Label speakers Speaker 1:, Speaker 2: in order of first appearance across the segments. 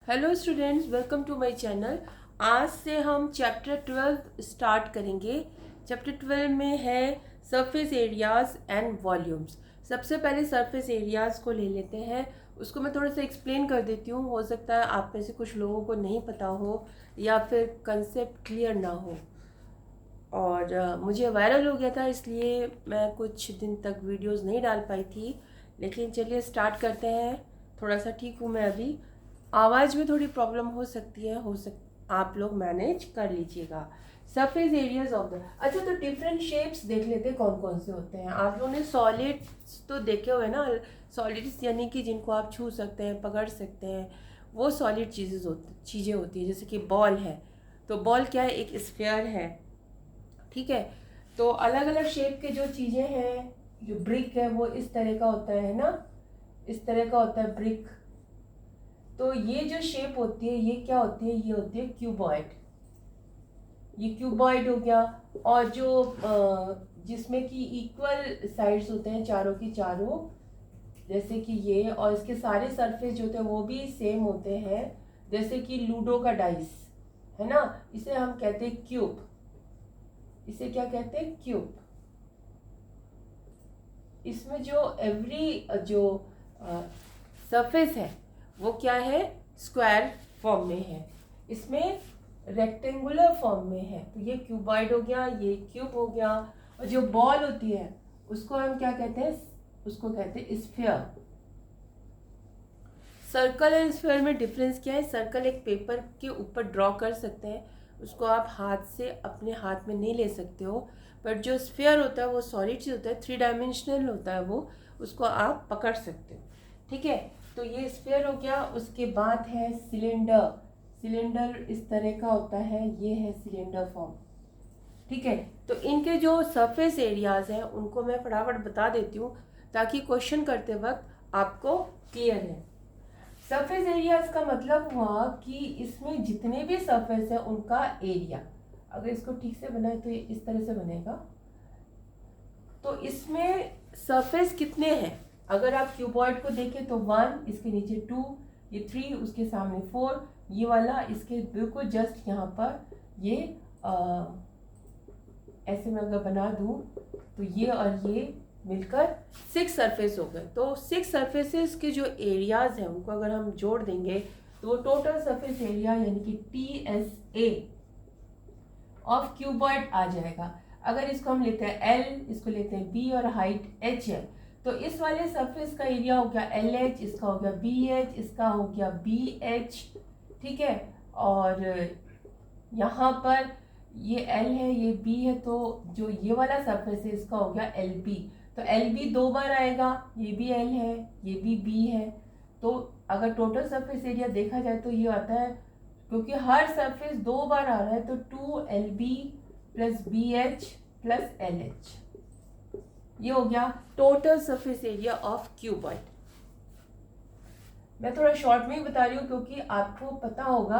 Speaker 1: Hello students, welcome to my channel. आज से हम चैप्टर 12 स्टार्ट करेंगे। चैप्टर 12 में है सरफेस एरियाज एंड वॉल्यूम्स। सबसे पहले सरफेस एरियाज को ले लेते हैं। उसको मैं थोड़ा सा एक्सप्लेन कर देती हूँ। हो सकता है आप में से कुछ लोगों को नहीं पता हो या फिर कंसेप्ट क्लियर ना हो। और मुझे वायरल हो गया था, इसलिए मैं कुछ दिन तक वीडियोस नहीं डाल पाई थी। लेकिन चलिए स्टार्ट करते हैं। थोड़ा सा ठीक हूँ मैं अभी। आवाज़ में थोड़ी प्रॉब्लम हो सकती है, आप लोग मैनेज कर लीजिएगा। सरफेस एरियाज ऑफ द, अच्छा तो डिफरेंट शेप्स देख लेते हैं कौन कौन से होते हैं। आप लोगों ने सॉलिड्स तो देखे हुए ना। सॉलिड्स यानी कि जिनको आप छू सकते हैं, पकड़ सकते हैं, वो सॉलिड चीज़ें होती हैं। जैसे कि बॉल है, तो बॉल क्या है? एक स्फीयर है, ठीक है। तो अलग अलग शेप के जो चीज़ें हैं, जो ब्रिक है वो इस तरह का होता है ना, इस तरह का होता है ब्रिक। तो ये जो शेप होती है ये क्या होती है? ये होती है क्यूबॉइड। ये क्यूबॉइड हो गया। और जो जिसमें कि इक्वल साइड्स होते हैं चारों की चारों, जैसे कि ये, और इसके सारे सरफेस जो होते हैं वो भी सेम होते हैं। जैसे कि लूडो का डाइस है ना, इसे हम कहते हैं क्यूब। इसे क्या कहते हैं? क्यूब। इसमें जो एवरी जो सरफेस है वो क्या है? स्क्वायर फॉर्म में है। इसमें रेक्टेंगुलर फॉर्म में है। तो ये क्यूबॉइड हो गया, ये क्यूब हो गया। और जो बॉल होती है उसको हम क्या कहते हैं? उसको कहते हैं स्फीयर। सर्कल एंड स्फीयर में डिफरेंस क्या है? सर्कल एक पेपर के ऊपर ड्रॉ कर सकते हैं, उसको आप हाथ से अपने हाथ में नहीं ले सकते हो। बट जो स्फीयर होता है वो सॉलिड चीज होता है, 3 डायमेंशनल होता है वो, उसको आप पकड़ सकते हो, ठीक है। तो ये स्फीयर हो गया। उसके बाद है सिलेंडर। सिलेंडर इस तरह का होता है, ये है सिलेंडर फॉर्म, ठीक है। तो इनके जो सरफेस एरियाज हैं उनको मैं फटाफट बता देती हूँ ताकि क्वेश्चन करते वक्त आपको क्लियर है। सरफेस एरियाज का मतलब हुआ कि इसमें जितने भी सरफेस है उनका एरिया, अगर इसको ठीक से बनाए तो ये इस तरह से बनेगा। तो इसमें सरफेस कितने हैं? अगर आप क्यूबॉइड को देखें तो 1, इसके नीचे 2, ये 3, उसके सामने 4, ये वाला इसके बिल्कुल जस्ट यहाँ पर ये ऐसे मैं अगर बना दूं तो ये और ये मिलकर 6 सरफेस हो गए। तो 6 सरफेसेस के जो एरियाज हैं उनको अगर हम जोड़ देंगे तो वो टोटल सरफेस एरिया यानी कि TSA ऑफ क्यूबॉइड आ जाएगा। अगर इसको हम लेते हैं L, इसको लेते हैं B और हाइट H है, तो इस वाले सरफेस का एरिया हो गया LH, इसका हो गया BH, इसका हो गया BH, ठीक है। और यहाँ पर ये L है, ये B है, तो जो ये वाला सरफेस है इसका हो गया LB। तो LB 2 बार आएगा, ये भी L है, ये भी B है। तो अगर टोटल सरफेस एरिया देखा जाए तो ये आता है, क्योंकि हर सरफेस 2 बार आ रहा है, तो 2LB plus BH plus LH, ये हो गया total surface area of cuboid. मैं थोड़ा शॉर्ट में ही बता रही हूँ क्योंकि आपको पता होगा,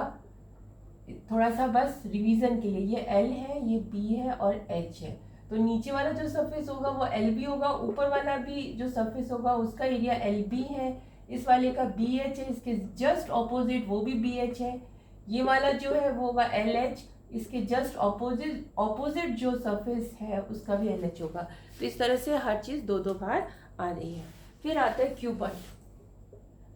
Speaker 1: थोड़ा सा बस रिवीजन के लिए। ये L है, ये B है और H है। तो नीचे वाला जो सरफेस होगा वो LB होगा, ऊपर वाला भी जो सरफेस होगा उसका एरिया LB है, इस वाले का BH है, इसके जस्ट ऑपोजिट वो भी BH है। ये वाला जो है वो होगा LH, इसके जस्ट ऑपोजिट जो सरफेस है उसका भी LH होगा। तो इस तरह से हर चीज़ 2-2 बार आ रही है। फिर आता है क्यूबॉइड,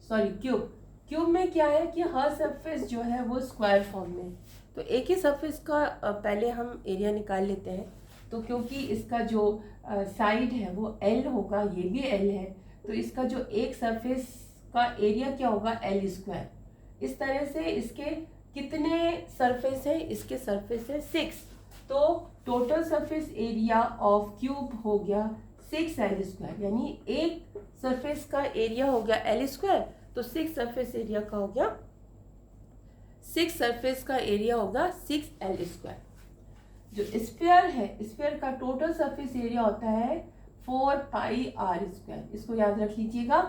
Speaker 1: सॉरी क्यूब। क्यूब में क्या है कि हर सरफेस जो है वो स्क्वायर फॉर्म में। तो एक ही सरफेस का पहले हम एरिया निकाल लेते हैं। तो क्योंकि इसका जो साइड है वो L होगा, ये भी L है, तो इसका जो एक सरफेस का एरिया क्या होगा? L square. इस तरह से इसके कितने सरफेस है? इसके सरफेस है 6। तो total surface area of cube हो गया 6L स्क्वायर, यानी एक सरफेस का एरिया हो गया L स्क्वायर, तो 6 सरफेस एरिया का हो गया 6 सरफेस का एरिया होगा 6L स्क्वायर। जो स्फीयर है, स्फीयर का टोटल सरफेस एरिया होता है 4πr स्क्वायर। इसको याद रख लीजिएगा,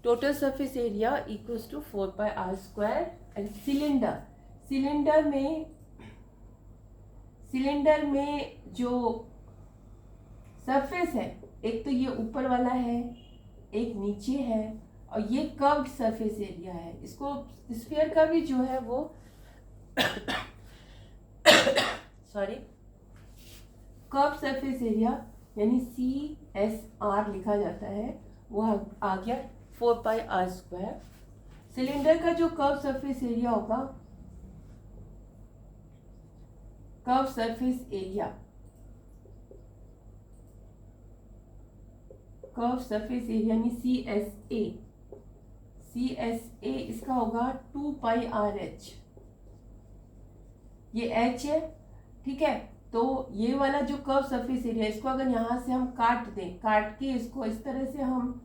Speaker 1: total surface area equals to 4πr square. And cylinder, cylinder में जो सरफेस है, एक तो ये ऊपर वाला है, एक नीचे है, और ये कर्व्ड सरफेस एरिया है। इसको स्फीयर का भी जो है वो सॉरी कर्व सरफेस एरिया यानी CSR लिखा जाता है, वो आ गया 4πr²। सिलेंडर का जो कर्व सरफेस एरिया होगा, curve surface area, curve surface area यानी CSA इसका होगा 2πRH। ये H है, ठीक है। तो ये वाला जो कर्व सरफेस एरिया, इसको अगर यहाँ से हम काट दें, काट के इसको इस तरह से हम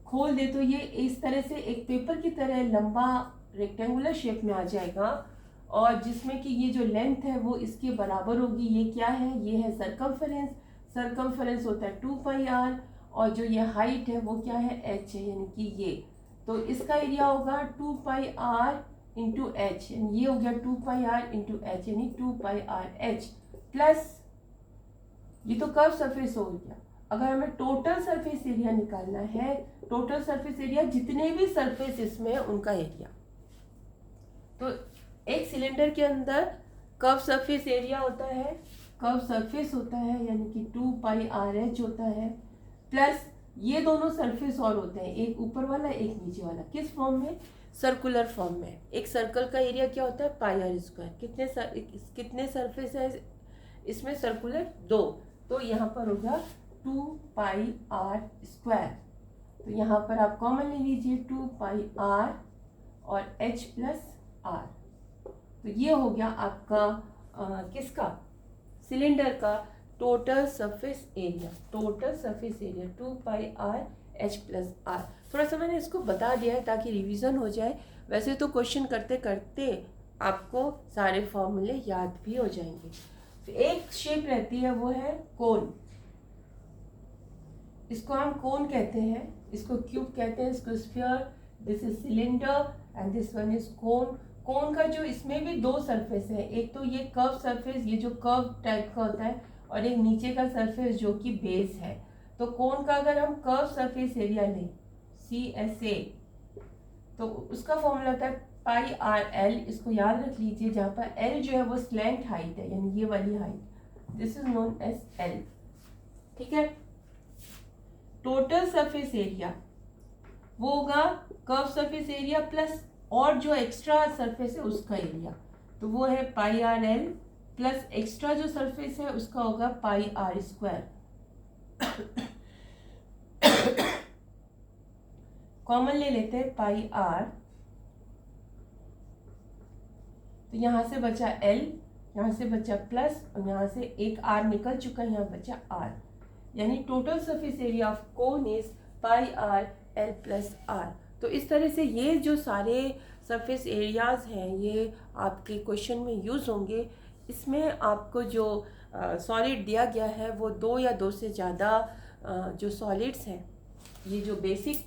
Speaker 1: खोल दें, तो ये इस तरह से एक पेपर की तरह लंबा रेक्टेंगुलर शेप में आ जाएगा, और जिसमें कि ये जो लेंथ है वो इसके बराबर होगी। ये क्या है? ये है सरकमफेरेंस। सरकमफेरेंस होता है 2πr, और जो ये हाइट है वो क्या है? H है, यानी कि ये। तो इसका एरिया होगा 2πr इंटू एच, ये हो गया 2πr इंटू एच, यानी 2πrH प्लस ये तो कर्व सरफेस हो गया। अगर हमें टोटल सरफेस एरिया निकालना है, टोटल सरफेस एरिया जितने भी सरफेस इसमें है उनका एरिया, तो एक सिलेंडर के अंदर कर्व सरफेस एरिया होता है, कर्व सरफेस होता है यानी कि 2πrH होता है, प्लस ये दोनों सरफेस और होते हैं, एक ऊपर वाला एक नीचे वाला। किस फॉर्म में? सर्कुलर फॉर्म में। एक सर्कल का एरिया क्या होता है? πr²। कितने सरफेस है इसमें? सर्कुलर 2। तो यहाँ पर होगा 2πr²। तो यहाँ पर आप कॉमन ले लीजिए 2πr और h प्लस r। तो ये हो गया आपका किसका? सिलेंडर का total surface area. Total surface area 2πrH plus r। थोड़ा सा मैंने इसको बता दिया है ताकि रिवीजन हो जाए। वैसे तो क्वेश्चन करते करते आपको सारे फॉर्मूले याद भी हो जाएंगे। तो एक शेप रहती है, वो है कोन। इसको हम कोन कहते हैं, इसको क्यूब कहते हैं, इसको sphere. This is cylinder and this one is cone. Cone का जो इसमें भी दो सरफेस है, एक तो ये कर्व सरफेस, ये जो कर्व टाइप का होता है, और एक नीचे का सरफेस जो कि बेस है। तो कोन का अगर हम कर्व सरफेस एरिया लें CSA, तो उसका फॉर्मूला होता है πrL। इसको याद रख लीजिए, जहाँ पर L जो है वो स्लैंट हाइट है, यानी ये वाली height, this is known as L, ठीक है। टोटल सरफेस एरिया वो होगा कर्व सरफेस एरिया प्लस और जो एक्स्ट्रा सरफेस है उसका एरिया, तो वो है πrL प्लस एक्स्ट्रा जो सरफेस है उसका होगा πr²। कॉमन ले लेते हैं πr, तो यहाँ से बचा L, यहाँ से बचा प्लस, और यहाँ से एक r निकल चुका है, यहाँ बचा r, यानी total surface area of cone is πrL plus r। तो इस तरह से ये जो सारे सरफेस एरियाज हैं ये आपके क्वेश्चन में यूज़ होंगे। इसमें आपको जो सॉलिड दिया गया है वो 2 या 2 से ज़्यादा जो सॉलिड्स हैं, ये जो बेसिक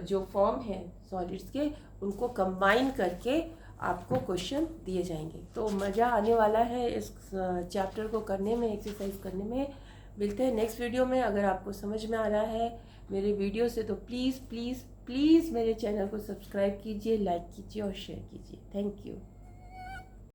Speaker 1: जो फॉर्म है सॉलिड्स के, उनको कंबाइन करके आपको क्वेश्चन दिए जाएंगे। तो मज़ा आने वाला है इस चैप्टर को करने में, एक्सरसाइज करने में। मिलते हैं नेक्स्ट वीडियो में। अगर आपको समझ में आ रहा है मेरे वीडियो से तो प्लीज़ प्लीज़ प्लीज़ मेरे चैनल को सब्सक्राइब कीजिए, लाइक कीजिए और शेयर कीजिए। Thank you.